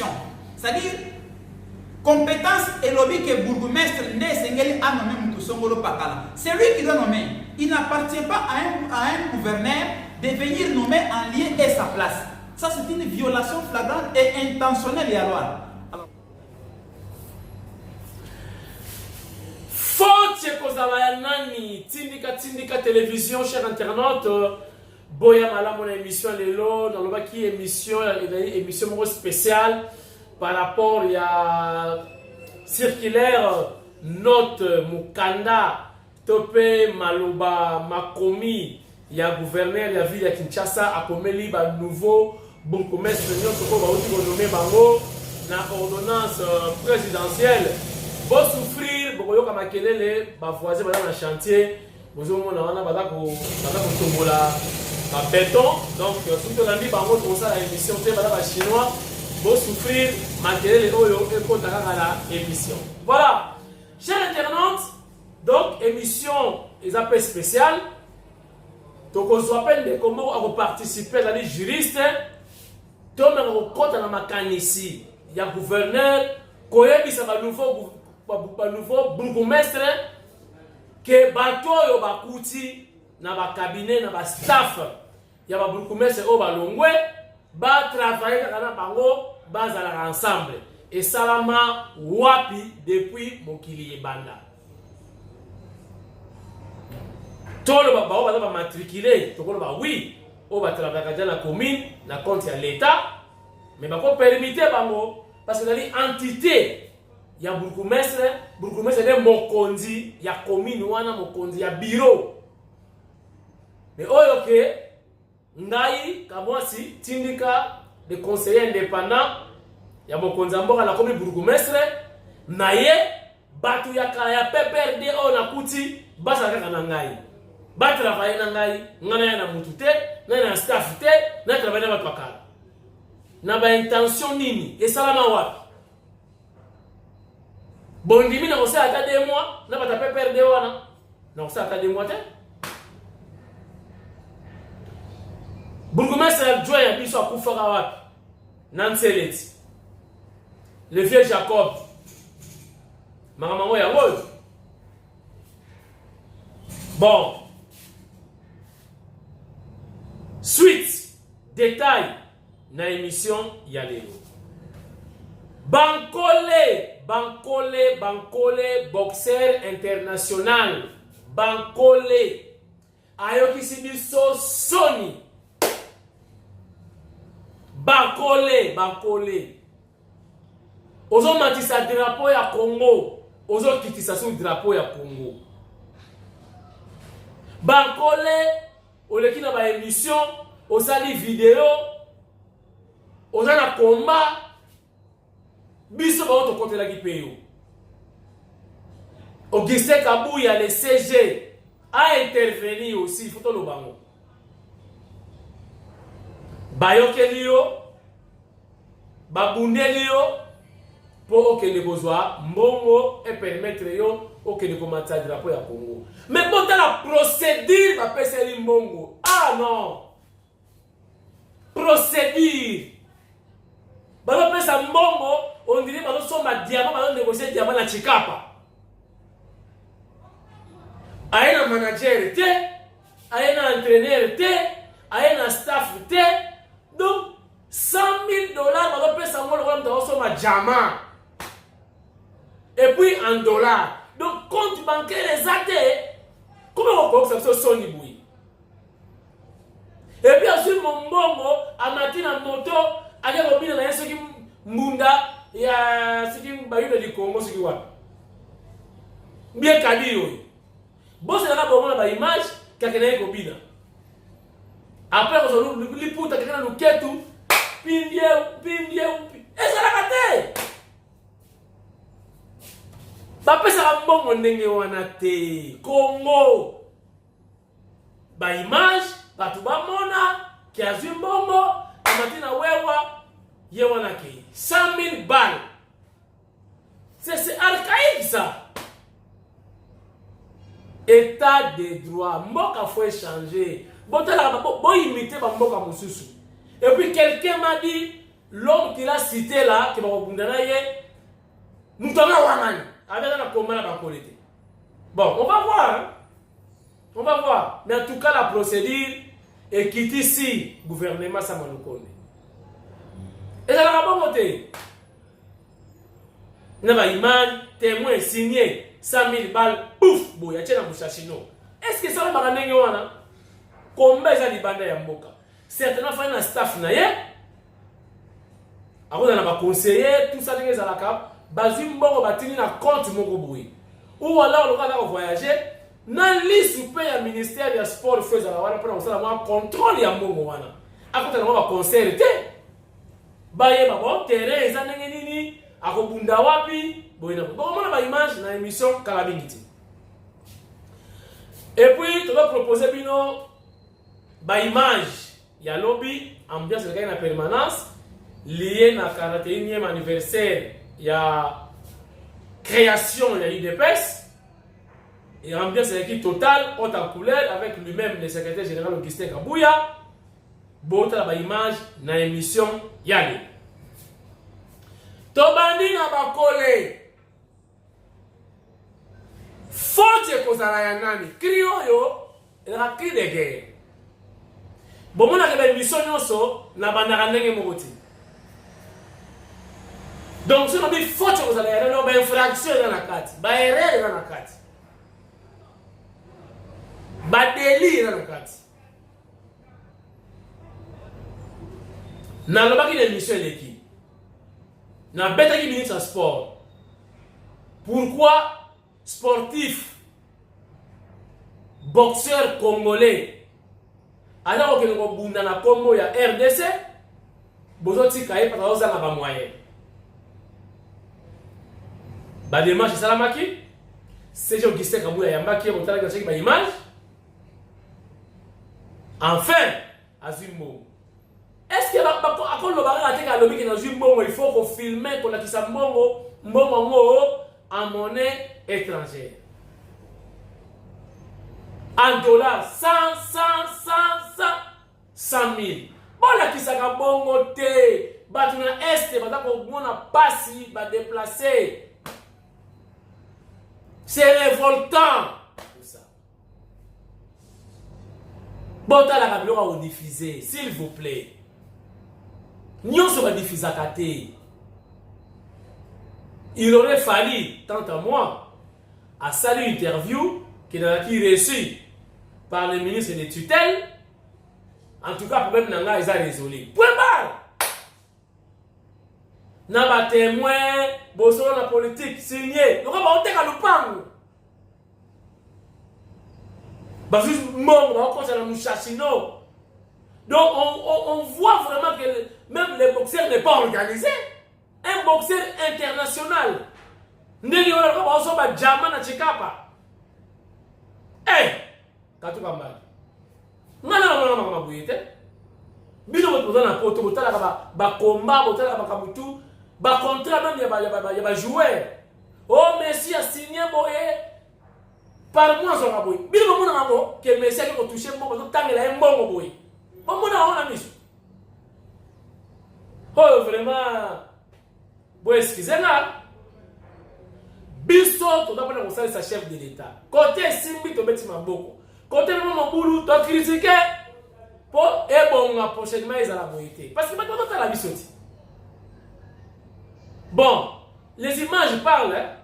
mission. C'est-à-dire, compétence et lobby que bourgmestre n'est sengeli a nommé Moutousongolo Pakala. C'est lui qui doit nommer. Il n'appartient pas à un gouverneur de venir nommer en lieu et sa place. Ça, c'est une violation flagrante et intentionnelle de la loi. Faute kozala nani tindika télévision, chers internautes. Boya mala mon émission lelo dans le baki émission spéciale par rapport à circulaire note Mukanda topé maloba makomi ya gouverneur ya ville ya Kinshasa a komeli ba nouveau bourgmestre nyonso ko ba uti nommé bango na ordonnance présidentielle. Bon souffrir bokoyoka makelele ba voisin ba na chantier bozo mona wana ba ko tombola ba béton. Donc surtout lundi bango pour ça la émission te ba chinois bon souffrir makelele oyo e ko taka la émission. Voilà, chers internautes, donc émission les appels spéciales. Donc on se rappelle de comment on participer à les juristes. Tout le monde compte dans ma canne ici. Il y a gouverneur, koyebi ça va nouveau bourgmestre que bato yo bakuti na ba cabinet na ba staff ya ba bourgmestre o balongwe ba travailler na bango bazala ensemble et salama wapi depuis mokili ebanda tolo ba ba ba matriculer to ko ba oui o ba travailler dans la commune na compte ya l'état mais ba ko permettre bango parce que dans l'entité il y a bourgmestre de mokonzi ya commune wana mokonzi ya bureau mais oyo ke ngai kamwasi tindika de conseiller indépendant ya mokonzi mboka la commune bourgmestre na ye batu ya kaya PPRD o na kuti basa kaka na ngai ba travailler na ngai ngana na mutu te na staff te na travailler na bakala na ba intention nini et salama wapi bondimi na kosa ata 2 mois na bata PPRD wana na kosa ata 2 mois te bourgmestre joie ya biso akufaka wapi Nanseleti le vieux Jacob maman ya ngol bon suite détail na émission ya lelo Bankole, boxeur international. Bankole. Ayoki Sibiso Sony. Bankole. Ozo matisa drapeau ya Congo. Ozo kitisa son drapeau ya Congo. Bankole, oleki na ba émission, osali vidéo, oza na combat. Biso ba auto côté la kipeyo. Augustin Kabouya le CG a intervenu aussi photo lo bango. Bayokelio babundelio pour okende kozwa mbongo et permettre yo okende komata drapeau ya Congo. Mais bon dans la procédure ba peseli mbongo. Ah non. Procédure. Ba pesa mbongo on dirait que nous sommes à diamant, nous négocier diamant à Chikapa. Aïe un manager, aïe un entraîneur, aïe un staff, donc $100,000, nous payer ça, nous sommes à diamant. Et puis en dollars. Donc compte bancaire les athées, comment on peut que ça soit Sony Boui? Et puis ensuite mon bongo, à matin en moto, à la robine, à ce qui munda. Ya siki bayuda di Congo siki wapi bien kadiro boss na ba mona ba image kakena iko bina après ko li puta kakena luketu pindie eza la kate ba pesa mbongo ndenge wana te Congo ba image batu ba mona kiazi mbongo amatina wewa Yewana ki 100,000 balles. C'est archaïque ça. État de droit. Mboka faut changer. Bon imiter ba mboka mususu. Et puis quelqu'un m'a dit l'homme qu'il a cité là, qui va répondre là, nous t'en avons avec un combat à Bakolete. Bon, on va voir. Hein? On va voir. Mais en tout cas, la procédure est quitte ici, gouvernement Samanokone. Et ça n'a pas monté. Il y a une image, témoin signé, 100 000 balles, pouf, boya, tiens, Moussachino. Est-ce que ça va pas gagner? Combien ça dit bande ya mboka? Certainement, il y a un staff. Après, on a conseiller, tout ça, il y a un Bazim Bongo batini na compte moko boui. Ou alors le cas voyager, na liste ou paye au ministère du sport fait za wana pour ça la contrôle ya mbongo wana. Akota na ba concert te. Baye ba bon terrain eza ndenge nini, akobunda wapi, boyina. Bon mona ba image na émission Kalabingiti. Et puis tu vas proposer bino ba image ya lobby ambiance de na permanence lié na 41e anniversaire. Il y a création de l'IDPS et ambiance l'équipe totale, haute en couleur, avec lui-même le secrétaire général Augustin Kabouya. Bon, tu as l'image dans l'émission Yali. Tobandi na bakole. Faute kozala ya nani. Crio yo, il y a un cri de guerre. Bon, on a une émission nyonso na bandaka ndenge mokoti. Donc, si on a dit faute, vous allez avoir une infraction dans la carte, une erreur dans la carte, un délit dans la carte. Dans le bac de l'émission de l'équipe, dans le bête qui ministre de sport, pourquoi sportif, boxeur congolais, alors que nous avons dans la Congo, il y a RDC, vous avez dit qu'il y a pas de moyens. Ba démarche salamaki c'est Augustin Kabouya Yamba qui est monté avec une image. Enfin, Azimbo. Est-ce que quand le barrage a été galopé que dans Azimbo, il faut qu'on filme qu'on a qui s'ambongo en monnaie étrangère. En dollars, 100 000. Bon, là qui s'est bongo té, batuna est, batuna passi, bat déplacé. C'est révoltant. Tout ça. Bon, t'as la caméra à diffuser, s'il vous plaît. Nous sommes diffusés à côté. Il aurait fallu, tant à moi, à saluer une interview qui a été reçue par le ministre des tutelles. En tout cas, le problème n'a pas résolu. Point barre. N'a pas témoin, bosso la politique, signé. Donc, on va le pango. Parce que donc, on voit vraiment que même les boxeurs n'est pas organisé. Un boxeur international. Ndeli on a aussi ba jama na chikapa. Katu kambali. Ngana buyete. Bino boto na poto botala ba combat botala ba kabutu. Ba contrat même ya ba joueur. Oh Messi a signé boye par mois sur la boye. Bino mo na ngo que Messi a touché mo ko tangela e mbongo boye. Bon mo na ona miso. Oh vraiment bon excusez-moi. Biso to da pona ko sa chef de l'état. Côté Simbi to beti maboko. Côté mo bulu to critiquer pour e bonga prochainement ezala boyete. Parce que maintenant to la bisoti. Bon, les images parlent. Hein?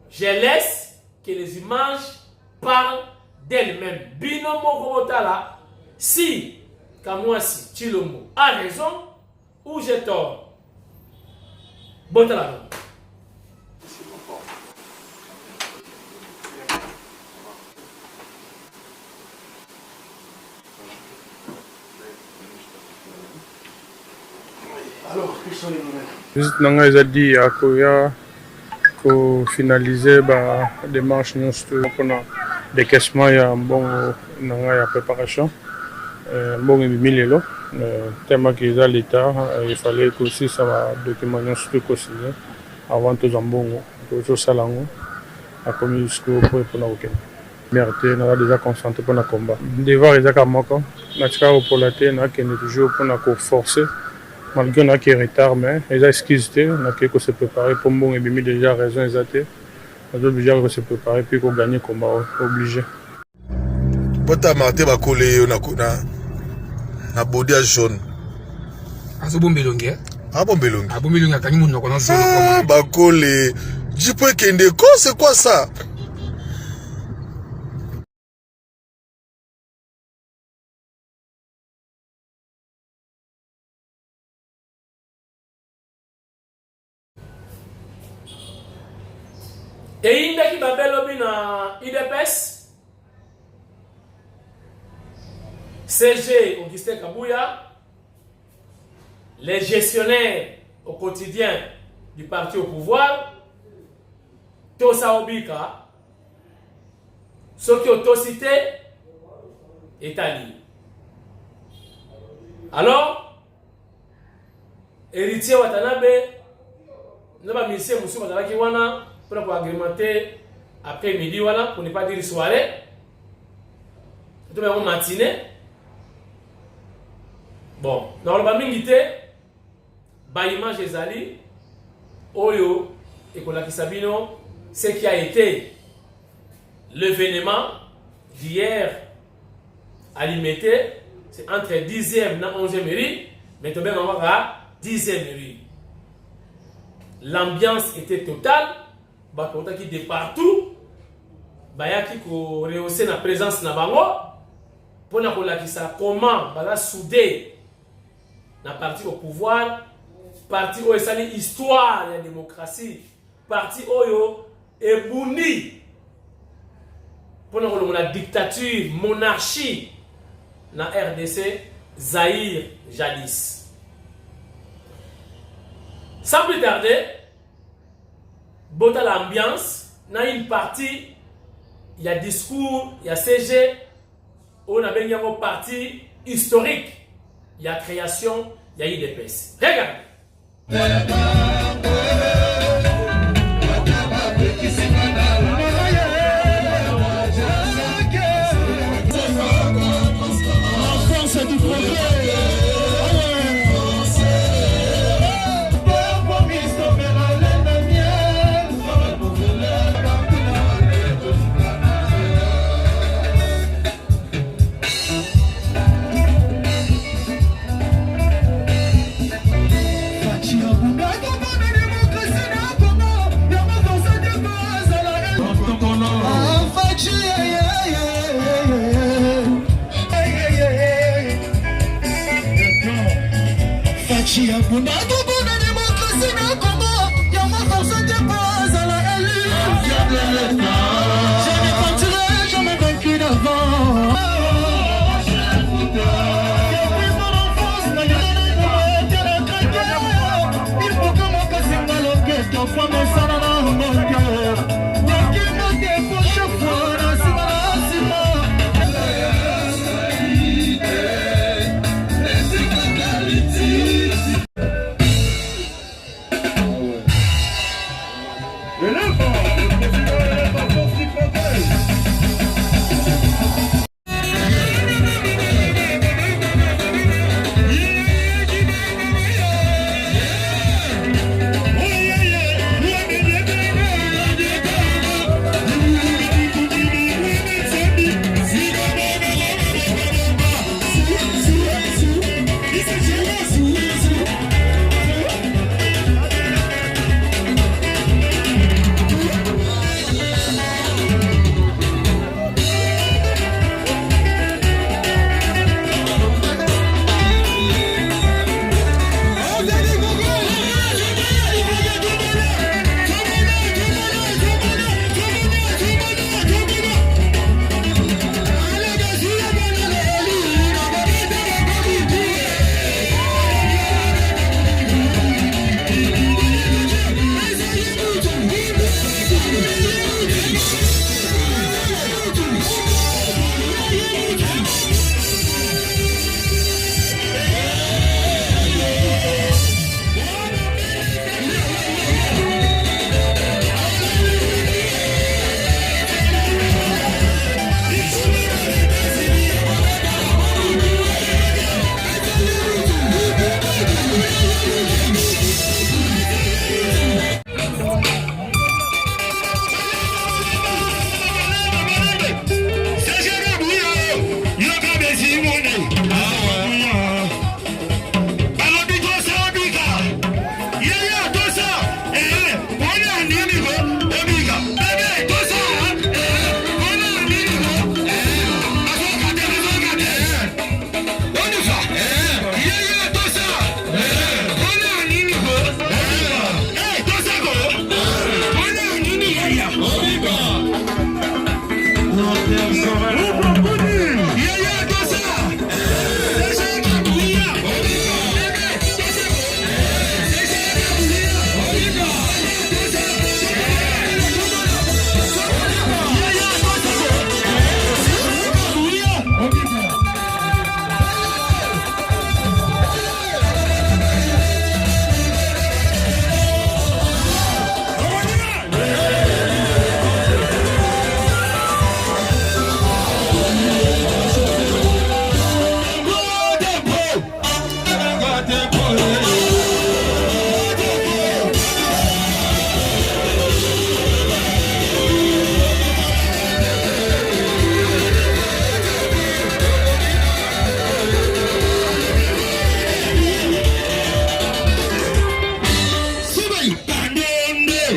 Je laisse que les images parlent d'elles-mêmes. Binomo Komotala, si Kamwasi Chilomo a raison ou j'ai tort. Botala. Alors, quels sont les nouvelles? Juste nanga ezadi akoya ko finaliser ba démarche nyonso mpona décaissement ya mbongo nanga ya préparation mbongo ebimi lelo tellement que eza l'état il fallait que aussi ça va document nyonso tokosigner avant tozwa mbongo tozosala yango akomi jusqu'au point mpona kokende mare te naza déjà concentré mpona combat devoir ezaka moko natikaka kopola te nakende toujours mpona koforcer malgré on a qui retard, mais ils ont excuse, on a que se préparer pour bon et bien déjà raison exacte. On a obligé de se préparer puis qu'on gagne combat obligé. Pota Marté va coller na bodia jaune. Ah c'est bon belongue. Ah bon belongue. Ah bon belongue akanyi mun noko na zolo. Ah ba coller. Jipo kende ko c'est quoi ça? Et il qui va belobi na IDPS, CG Augustin Kabouya, les gestionnaires au quotidien du parti au pouvoir, Tosa Obika, ceux qui ont cité, Italie. Alors, héritier Watanabe, nous avons mis M. Matalaki Wana pour agrémenter après-midi, voilà, pour ne pas dire soirée. Nous avons matinée. Bon, dans le Bamingité, Baïma Jezali, Oyo, et Kolaki Sabino, ce qui a été l'événement d'hier à Limité, c'est entre 10e et 11e mairie, mais tout de même, on va à 10e mairie. L'ambiance était totale, qui de partout, qui rehausser la présence na bango, pour comment souder la partie au pouvoir, parti où est l'histoire de la démocratie, parti où est bouni pour la dictature, monarchie na RDC, Zaïre jadis. Sans plus tarder, bota l'ambiance, na une partie, il y a discours, il y a CG, on a bien un parti historique, il y a création, il y a IDPS. Regarde.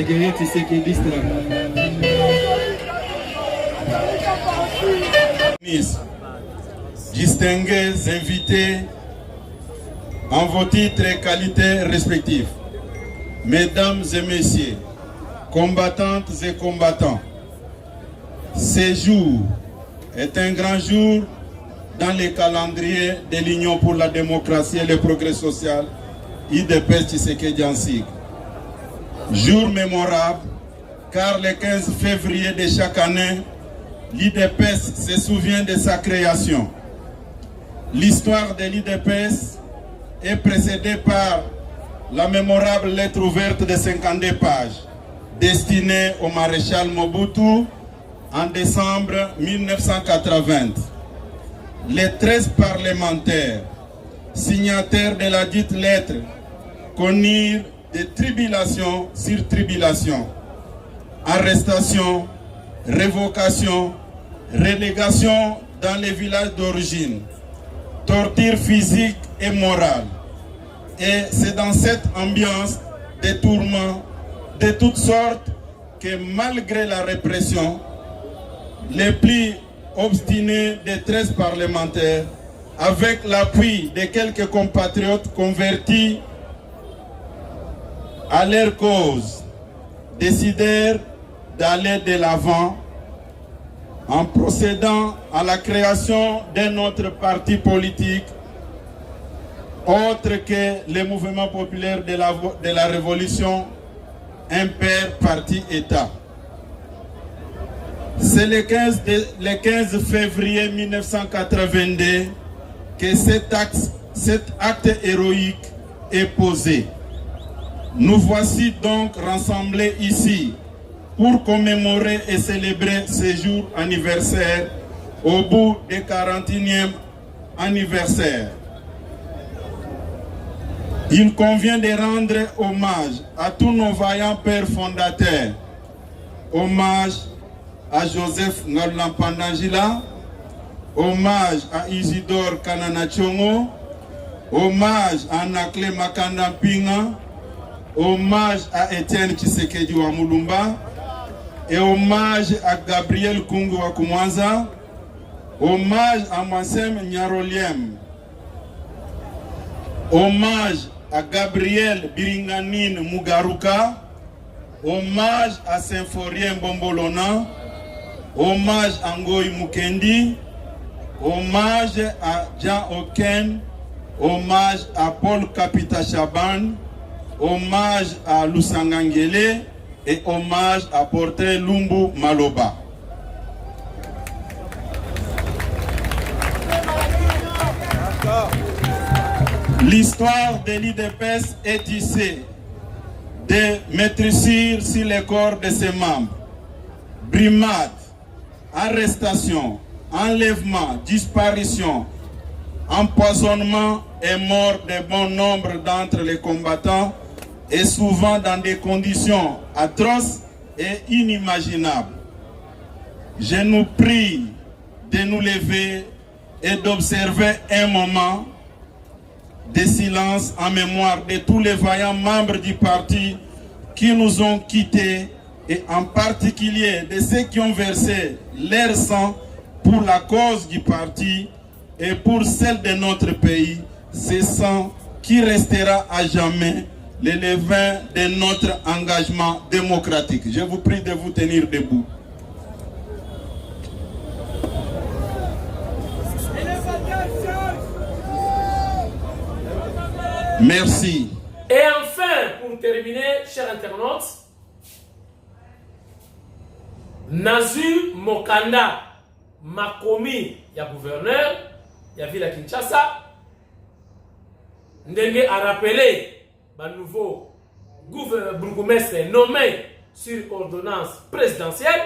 guerriers tshisekidistes. Distingués invités en vos titres et qualités respectifs, mesdames et messieurs, combattantes et combattants, ce jour est un grand jour dans le calendrier de l'Union pour la démocratie et le progrès social, UDPS Tshisekedi Ansig. Jour mémorable, car le 15 février de chaque année, l'UDPS se souvient de sa création. L'histoire de l'UDPS est précédée par la mémorable lettre ouverte de 52 pages, destinée au maréchal Mobutu en décembre 1980. Les 13 parlementaires signataires de la dite lettre connurent des tribulations sur tribulations, arrestations, révocations, relégation dans les villages d'origine, torture physique et morale. Et c'est dans cette ambiance de tourments de toutes sortes que malgré la répression, les plus obstinés des 13 parlementaires, avec l'appui de quelques compatriotes convertis à leur cause, décidèrent d'aller de l'avant en procédant à la création d'un autre parti politique autre que le mouvement populaire de la révolution, un père parti-État. C'est le 15 février 1982 que cet acte héroïque est posé. Nous voici donc rassemblés ici pour commémorer et célébrer ce jour anniversaire au bout du 41e anniversaire. Il convient de rendre hommage à tous nos vaillants pères fondateurs. Hommage à Joseph Ngalampandangila, hommage à Isidore Kananachongo, hommage à Nakle Makanda Mpinga, hommage à Étienne Tshisekedi wa Mulumba, et hommage à Gabriel Kungu wa Kumwanza, hommage à Massem Nyaroliem, hommage à Gabriel Biringanine Mugaruka, hommage à Symphorien Bombolona, hommage à Ngoy Mukendi, hommage à Jean Oken, hommage à Paul Kapita Chaban, hommage à Lusangangele et hommage à Porté Lumbu Maloba. L'histoire de l'UDPS est tissée de maîtrisures sur les corps de ses membres. Brimades, arrestations, enlèvements, disparitions, empoisonnement et mort de bon nombre d'entre les combattants, et souvent dans des conditions atroces et inimaginables. Je nous prie de nous lever et d'observer un moment de silence en mémoire de tous les vaillants membres du parti qui nous ont quittés, et en particulier de ceux qui ont versé leur sang pour la cause du parti et pour celle de notre pays, ce sang qui restera à jamais le levain de notre engagement démocratique. Je vous prie de vous tenir debout. Merci. Et enfin, pour terminer, chers internautes, Nazu Mokanda, Makomi, ya gouverneur, ya ville à Kinshasa, Ndenge a rappelé le nouveau bourgmestre nommé sur ordonnance présidentielle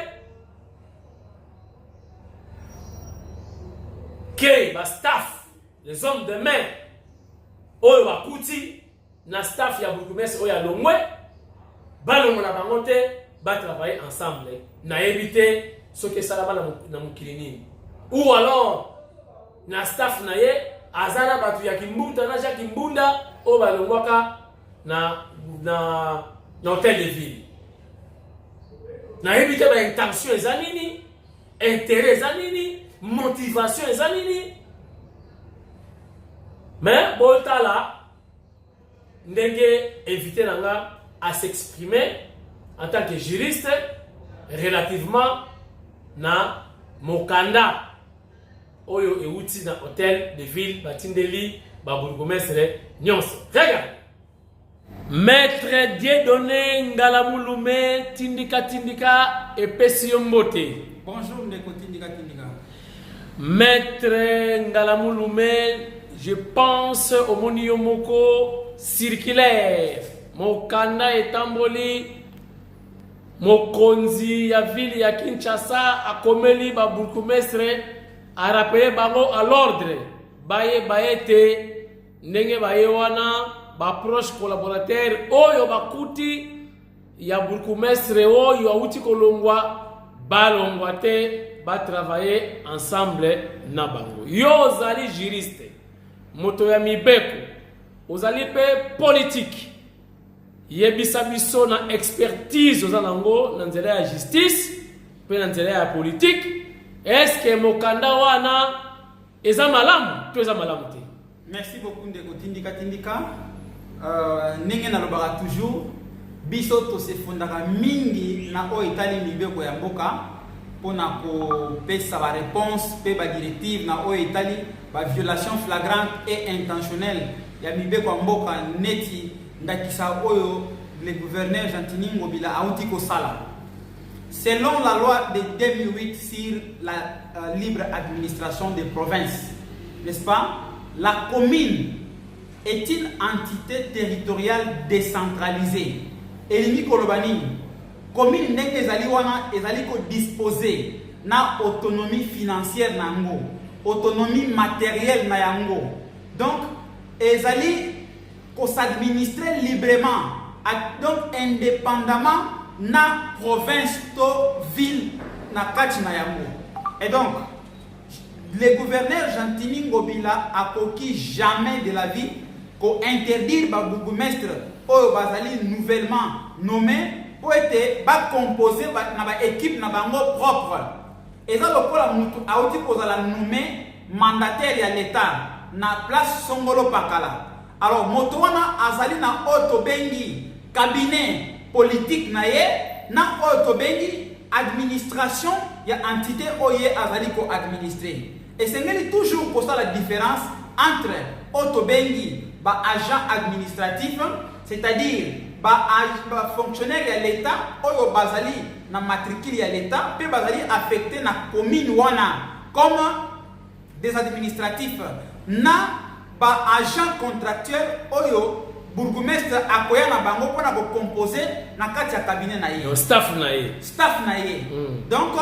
que le staff, les hommes de main, oyo bakuti na staff ya bourgmestre oyo alongwe balongo na bango te batravailler ensemble na éviter ce que ça là na mokili nini, ou alors na staff na ye azala batu ya kimbunda na ja kimbunda oyo balongwaka na hôtel de ville. nayebi te intention eza nini, intérêt eza nini, motivation eza nini. Mais botala ndenge éviter nanga à s'exprimer en tant que juriste relativement na mokanda oyo euti na hôtel de ville batindeli ba bourgmestre nyonso. Regarde. Maître Dieudonné Ngalamulume tindika epesi yo mbote. Bonjour ndeko tindika. Maître Ngalamulume, je pense au moni yomoko circulaire. Mokanda etamboli mokonzi ya ville ya Kinshasa akomeli ba bourgmestre a rappelé bango à l'ordre. Baye te ndenge baye wana ba proche collaborateur oyo bakuti ya bourgmestre oyo auti kolongwa balongwa te ba travailler ensemble na bango. Yo zali juriste moto ya mibeko ozali pe politique yebisa biso na expertise ozanango na nzela ya justice pe na nzela ya politique. Est-ce que mokanda wana eza malamu to eza malamu te? Merci beaucoup ndeko tindika. Ndenge nalobaka toujours biso tosefundaka mingi na oyo etali mibeko ya mboka mpona kopesa ba réponse pe ba directive na oyo etali ba violation flagrante et intentionnelle ya mibeko ya mboka neti ndakisa oyo le gouverneur Jantini Ngobila auti kosala. Selon la loi de 2008 sur la libre administration des provinces, n'est-ce pas, la commune est une entité territoriale décentralisée. Et l'imi kolobani, commune n'est ezali wana ezali ko disposer na autonomie financière na yango, autonomie matérielle na yango. Donc ezali ko s'administrer librement, donc indépendamment na province to ville na kati na yango. Et donc le gouverneur Jantini Ngobila a coquille jamais de la vie qu'on interdire ba bourgmestre oyo bazali nouvellement nommé pour être ba composé na ba équipe na bango propre. Et ça lokola mutu auti kozala nommé mandataire ya l'état na place Songolo Pakala. Alors moto wana azali na auto bengi cabinet politique na ye na auto bengi administration ya entité oye azali ko administrer. Et c'est toujours pour ça la différence entre autobengi ba agent administratif, c'est-à-dire ba fonctionnaire de l'État oyo bazali na matricule ya l'État pe bazali affecté na commune wana comme des administratifs na ba agent contractuel oyo bourgmestre akoya na bango pona ko composer na kati ya cabinet na ye. Staff na ye. Donc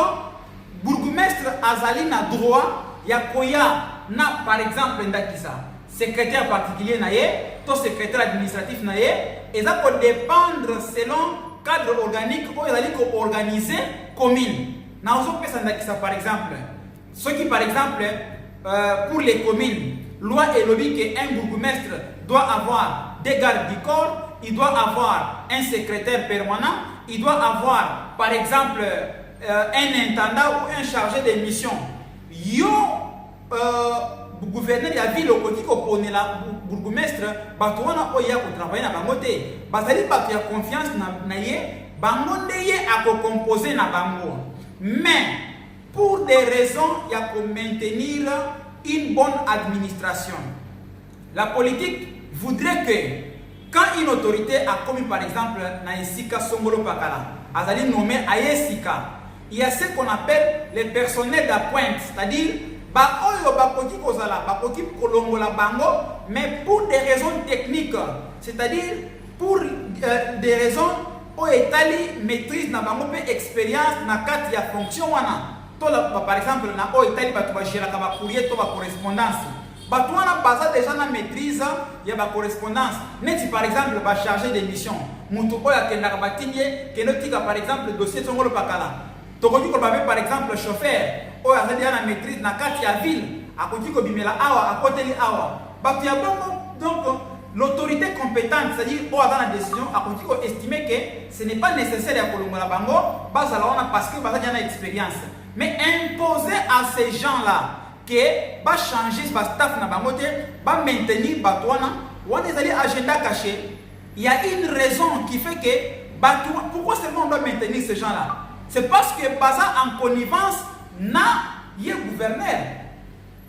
bourgmestre azali na droit ya koya na par exemple ndakisa secrétaire particulier na ye to secrétaire administratif na ye eza ko dépendre selon cadre organique ou ezali ko organiser commune na ozo pesa ndakisa par exemple ce qui par exemple pour les communes loi elobi que un bourgmestre doit avoir des gardes du corps, il doit avoir un secrétaire permanent, il doit avoir par exemple un intendant ou un chargé de mission. Yo gouverneur ya ville okoti ko ponela bourgmestre bato wana oya ko travailler na bango te bazali bato ya confiance na ye bango ndeye ako composer na bango. Mais pour des raisons ya ko maintenir une bonne administration, la politique voudrait que quand une autorité a commis par exemple na Esika Songolo Pakala azali nommé à Esika, il y a ce qu'on appelle les personnels d'appointe, c'est-à-dire ba oyo ba koti kozala ba koti kolongola bango mais pour des raisons techniques, c'est-à-dire pour des raisons o etali maîtrise na bango pe expérience na kati ya fonction wana to par exemple na o etali ba to ba gérer ka courrier to ba correspondance bato wana baza déjà na maîtrise ya ba correspondance neti par exemple ba chargé de mission mutu oyo akendaka batinye keno tika par exemple dossier Songolo Pakala tokoki ko ba par exemple chauffeur oyo azali na maîtrise na kati ya ville akoki ko bimela awa akoteli awa bato ya bongo. Donc l'autorité compétente, c'est-à-dire au dans la décision, a estimé que ce n'est pas nécessaire à Kolongola Bango, parce que Baza a une expérience. Mais imposer à ces gens-là que va changer le staff na bangote, va maintenir Batouana, ou des agenda caché, il y a une raison qui fait que Batouana, pourquoi seulement on doit maintenir ces gens-là? C'est parce que Baza en connivence n'a pas gouverneur.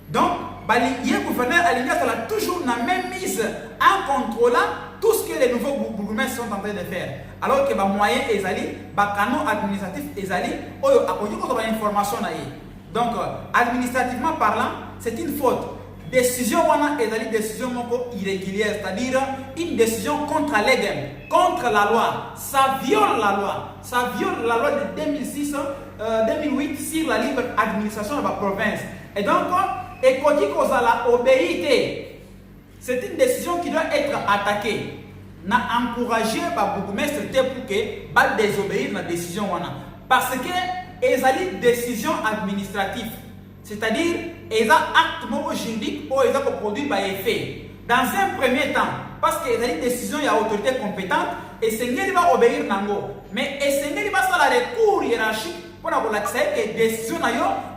Donc, le gouverneur a toujours la même mise en contrôlant tout ce que les nouveaux bourgmestres sont en train de faire. Alors que les moyens et les canaux administratifs et les information. Donc, administrativement parlant, c'est une faute. Décision est une décision irrégulière, c'est-à-dire une décision contre la loi, contre la loi. Ça viole la loi. Ça viole la loi de 2008 sur la libre administration de la province. Et donc, et quand on a obéi, c'est une décision qui doit être attaquée. On a encouragé le bourgmestre pour que désobéir la décision. Parce que ils ont une décision administrative. C'est-à-dire, ils ont un acte juridique pour ils ont produit par effet. Dans un premier temps, parce qu'ils ont une décision, il y a autorité compétente, et Seigneur va obéir Nango. Mais Seigneur va faire la recours hiérarchique pour l'accès que décision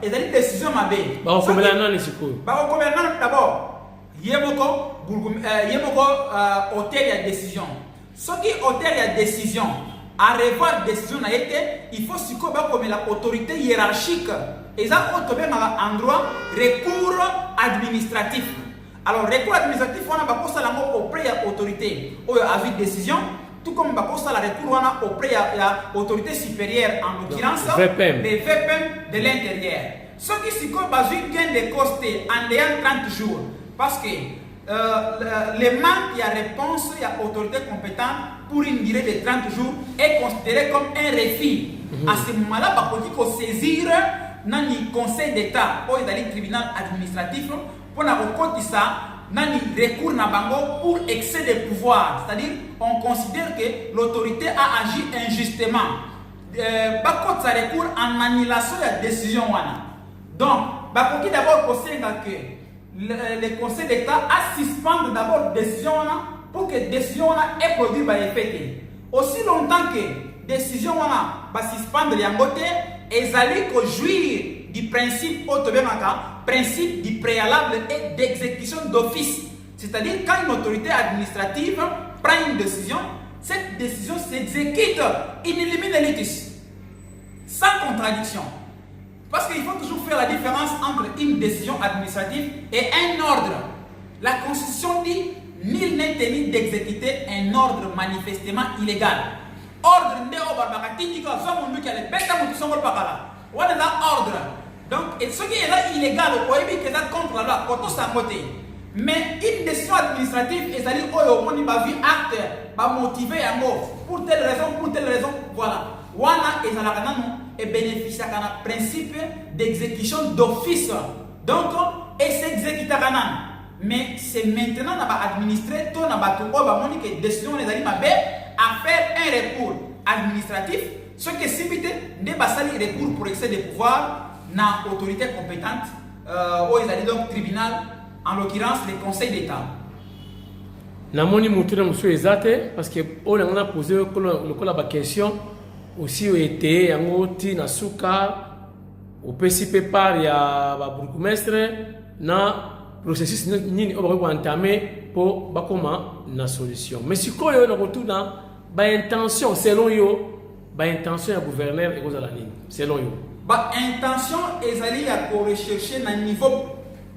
et une décision mabé. D'abord, yemoko hôtel ya décision. Ce qui hôtel ya décision, à revoir décision na été, il faut siko ba comme la autorité hiérarchique. Et ça on un endroit recours administratif. Alors recours administratif on a pas ça auprès de l'autorité ou avis de décision. Tout comme on a la recours auprès de l'autorité supérieure, en l'occurrence les VPM de l'intérieur. Ce qui s'y gain de coster en ayant 30 jours. Parce que le manque de réponse à l'autorité compétente pour une durée de 30 jours est considéré comme un refus. À ce moment-là, il faut saisir le Conseil d'État ou le tribunal administratif pour ça. Nani recours na bango pour excès de pouvoir, c'est-à-dire on considère que l'autorité a agi injustement. Bakot sa recours en annulation de la décision wana. Donc, bakoki d'abord conseiller que le Conseil d'État a suspendre d'abord décision wana pour que décision wana ait produit par effet. Aussi longtemps que décision wana va suspendre yangote, ezali ko jouir du principe principe du préalable et d'exécution d'office. C'est-à-dire quand une autorité administrative prend une décision, cette décision s'exécute in limine litis, sans contradiction. Parce qu'il faut toujours faire la différence entre une décision administrative et un ordre. La Constitution dit nul n'est tenu d'exécuter un ordre manifestement illégal. Ordre n'est pas ordre. Donc, ce qui est là illégal, c'est contre la loi, contre sa côté. Mais une décision administrative, c'est-à-dire qu'on a vu acte, motivé pour telle raison, voilà. Wana et bénéficie d'un principe d'exécution d'office. Donc, et s'exécute mais c'est maintenant qu'on va administrer, on va que décision à faire un recours administratif, ce qui est simple, n'est pas un recours pour excès de pouvoir. Na autorité compétente, donc tribunal, en l'occurrence le Conseil d'État. Namoni moutou na monsieur ezate parce que on a posé la question aussi au été yango ti na suka au PCP par ya ba bourgmestre na processus nini on va entamer pour bakoma na solution. Mais si ko yo na retourna ba intention selon yo ba intention ya gouverneur et cause à la ligne selon yo. Bah, intention est d'aller à rechercher à un niveau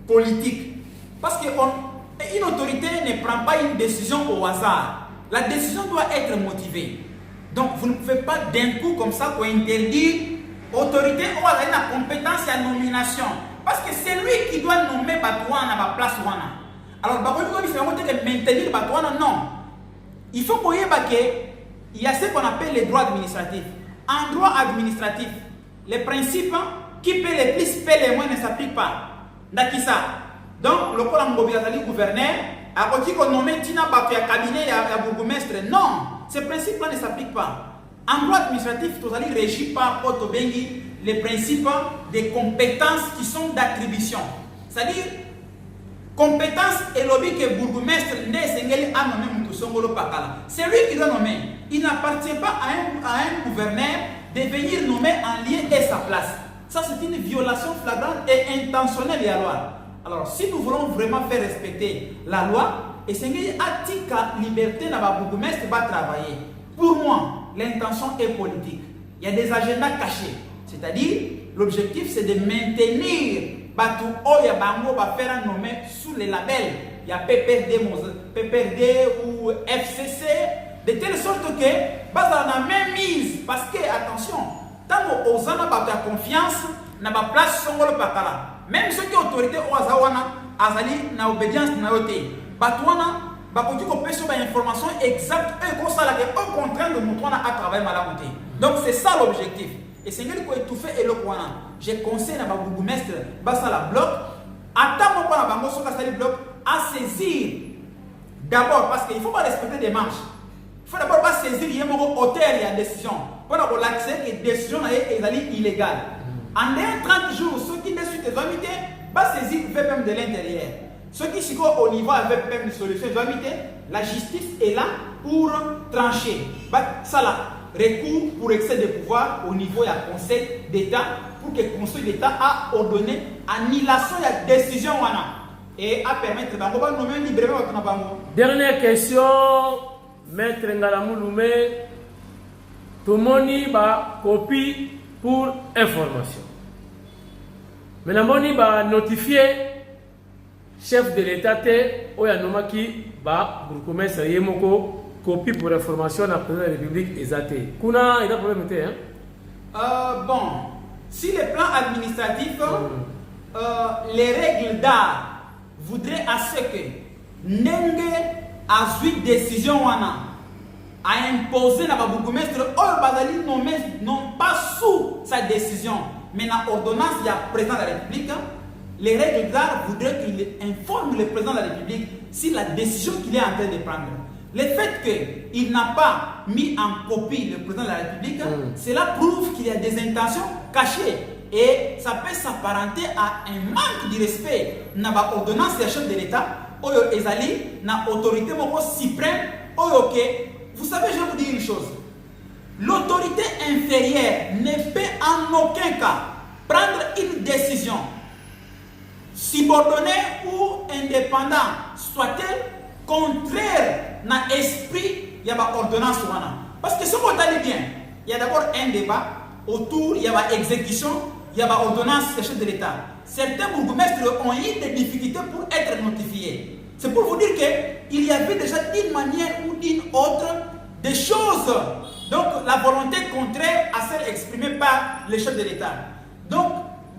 politique. Parce qu'une autorité ne prend pas une décision au hasard. La décision doit être motivée. Donc, vous ne pouvez pas d'un coup comme ça pour interdire l'autorité ou avoir la compétence à nomination. Parce que c'est lui qui doit nommer Batouana à la place Wana. Alors, il faut maintenir Batouana, non. Il faut qu'il y a ce qu'on appelle les droits administratifs. En droit administratif, les principes qui paient les plus, paient les moins ne s'appliquent pas. D'accord. Donc, le gouverneur a dit qu'on nomme Tina Bakia cabinet à bourgmestre. Non, ces principes-là ne s'appliquent pas. En droit administratif, vous allez régir par Otobengi les principes des compétences qui sont d'attribution. C'est-à-dire, compétence et lobby que bourgmestre ne sengeli a nommé Moutousongolo Pakala. C'est lui qui doit nommer. Il n'appartient pas à un gouverneur de venir nommer en lieu et sa place. Ça, c'est une violation flagrante et intentionnelle de la loi. Alors, si nous voulons vraiment faire respecter la loi, et sengeli a tika liberté na ba bourgmestre va travailler. Pour moi, l'intention est politique. Il y a des agendas cachés. C'est-à-dire, l'objectif, c'est de maintenir Batu Oya Bango va faire un nommé sous les labels. Il y a PPRD ou FCC, de telle sorte que, bah, on a même mise. Parce que, attention, tant qu'on a pas confiance, n'a pas place sur le pakala. Même ceux qui ont autorité au Azawana, Azali, n'a obédience, n'a ôté. Batouana, Bakoudi, qu'on peut sur l'information exacte, et qu'on s'en au contraire de Moutouana à travailler mal à côté. Donc, c'est ça l'objectif. Et c'est ce qui est étouffé et le point. Je conseille à ma bourgmestre, basa la bloc, attends mon point à bango sur la bloc, à saisir. D'abord, parce qu'il ne faut pas respecter des marches. Il faut d'abord pas saisir, il y a mon auteur et la décision. Pour avoir l'accès que la décision est illégale. En 30 jours, ceux qui décident des invités, va saisir le VPM de l'intérieur. Ceux qui sont au niveau avec VPM de solution des invités, la justice est là pour trancher. Ça là. Recours pour excès de pouvoir au niveau du Conseil d'État pour que le Conseil d'État a ordonné annulation de la décision et a permettre de nommer librement votre bango. Dernière question, Maître Ngalamouloumé, tout le monde a copie pour information. Maintenant, on va notifier chef de l'État ou Yanomaki ba Bourgmestre Yemoko copie pour information à la présidence de la République exatée. Kuna, il y a un problème, hein? Bon, si le plan administratif, les règles d'art voudraient à ce que Nenge a eu décision à imposer la bourgmestre ou Bazali non pas sous sa décision, mais dans l'ordonnance du président de la République, les règles d'art voudraient qu'il informe le président de la République sur la décision qu'il est en train de prendre. Le fait qu'il n'a pas mis en copie le président de la République, cela prouve qu'il y a des intentions cachées. Et ça peut s'apparenter à un manque de respect dans l'ordonnance des chefs de l'État, ou dans l'autorité suprême. Vous savez, je vais vous dire une chose. L'autorité inférieure ne peut en aucun cas prendre une décision subordonnée ou indépendante, soit-elle contraire à l'esprit de l'ordonnance. Parce que ce qu'on a dit bien, il y a d'abord un débat autour, il y a l'exécution, il y a l'ordonnance des chefs de l'État. Certains bourgmestres ont eu des difficultés pour être notifiés. C'est pour vous dire qu'il y avait déjà d'une manière ou d'une autre des choses. Donc la volonté contraire à celle exprimée par les chefs de l'État. Donc,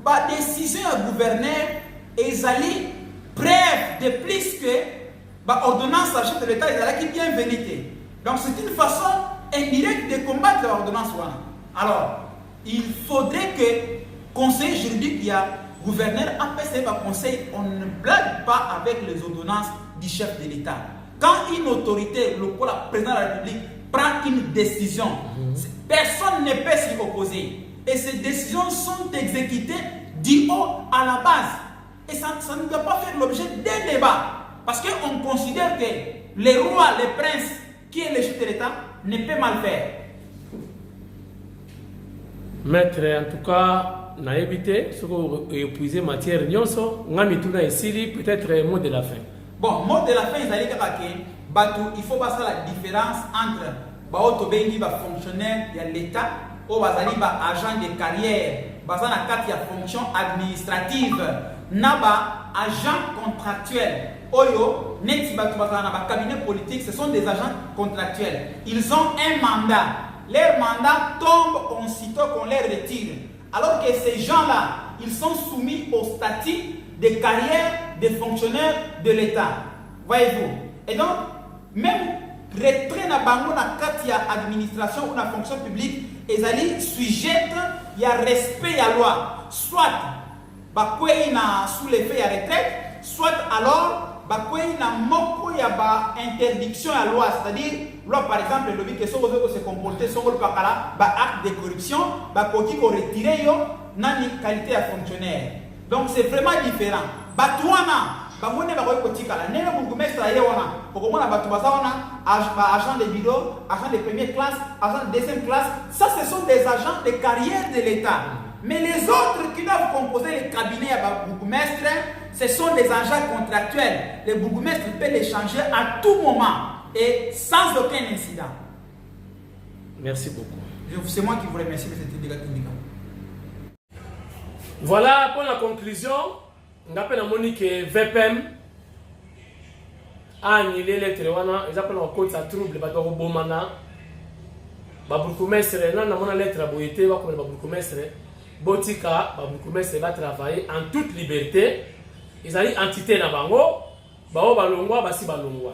la décision du gouverneur est allée brève de plus que l'ordonnance à chef de l'État est allée bien vénité. Donc c'est une façon indirecte de combattre l'ordonnance. Alors, il faudrait que le conseil juridique, il y a gouverneur, après par conseil, on ne blague pas avec les ordonnances du chef de l'État. Quand une autorité, le président de la République, prend une décision, personne ne peut s'y opposer. Et ces décisions sont exécutées du haut à la base. Et ça ne doit pas faire l'objet d'un débat. Parce qu'on considère que les rois, les princes, qui est le chef de l'État, ne peut mal faire. Maître, en tout cas, on a évité, ce qu'on a épuisé matière, on a mis tout ici, peut-être un mot de la fin. Bon, mot de la fin, il faut passer la différence entre les fonctionnaires de l'État et les agents de carrière, les fonctions administratives, les agents contractuels. Oyo, cabinet politique, ce sont des agents contractuels. Ils ont un mandat. Leur mandat tombe aussitôt qu'on les retire. Alors que ces gens-là, ils sont soumis au statut de carrière des fonctionnaires de l'État. Voyez-vous? Et donc, même retrait na bango na katia administration ou na fonction publique, ils allaient sujettes, il y a respect à la loi. Soit, bakwe na sous l'effet à retraite, soit alors, il y a interdiction à la loi, c'est-à-dire, loi par exemple, le but que se comporter sur le acte de corruption, il faut retirer la qualité à fonctionnaire. Donc c'est vraiment différent. Batouana, bamone bakoki kotikala ndenge bourgmestre aye wana okomona bato baza wana agent de bureau, agent de première classe, agent de deuxième classe. Ça, ce sont des agents de carrière de l'État. Mais les autres qui doivent composer le cabinet à bourgmestre, ce sont des agents contractuels. Le bourgmestre peut les changer à tout moment et sans aucun incident. Merci beaucoup. C'est moi qui vous remercie, M. Tindika Tindika. Voilà pour la conclusion. On appelle Monique VPM. Annulé les lettres. Ils appellent en code ça trouble. Ils vont bomana. Babukumestre. Non, on a lettre à boiter. On va comme Babukumestre. Botika. Babukumestre va travailler en toute liberté. Ils ont une entité na bango. Bao balongwa basi balongwa.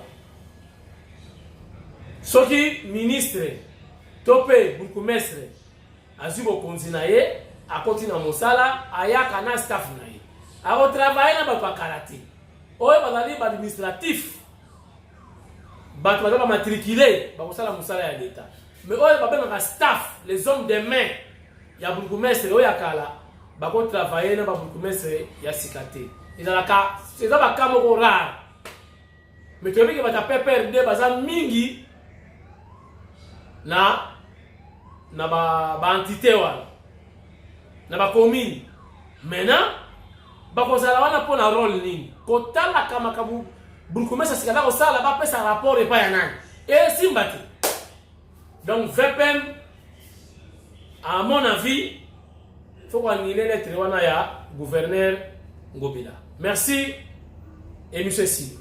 Soki ministre. Topé Bukumestre. Azubo konzinaye. A continuer mosala. Ayaka na staff na ye. A retravailler na ba karate. Oye bazali ba administratif. Ba tu vas matriculer ba kosala mosala ya l'État. Mais oye ba benga staff, les hommes de main. Ya Bukumestre oya kala. Ba ko travailler na ba Bukumestre ya sikate. Ezalaka, c'est ça ba kamoko rare. Mais tu veux que ba ta PPRD baza mingi na ba entité wana. Na ba commune. Maintenant bakozala wana pour la rôle nini kotala kama kabu Bukumestre sikala ko sala ba pesa rapport et pas ya nani et simbati. Donc VPM à mon avis faut qu'on annuler lettre wana ya gouverneur Ngobila. Merci et monsieur Si.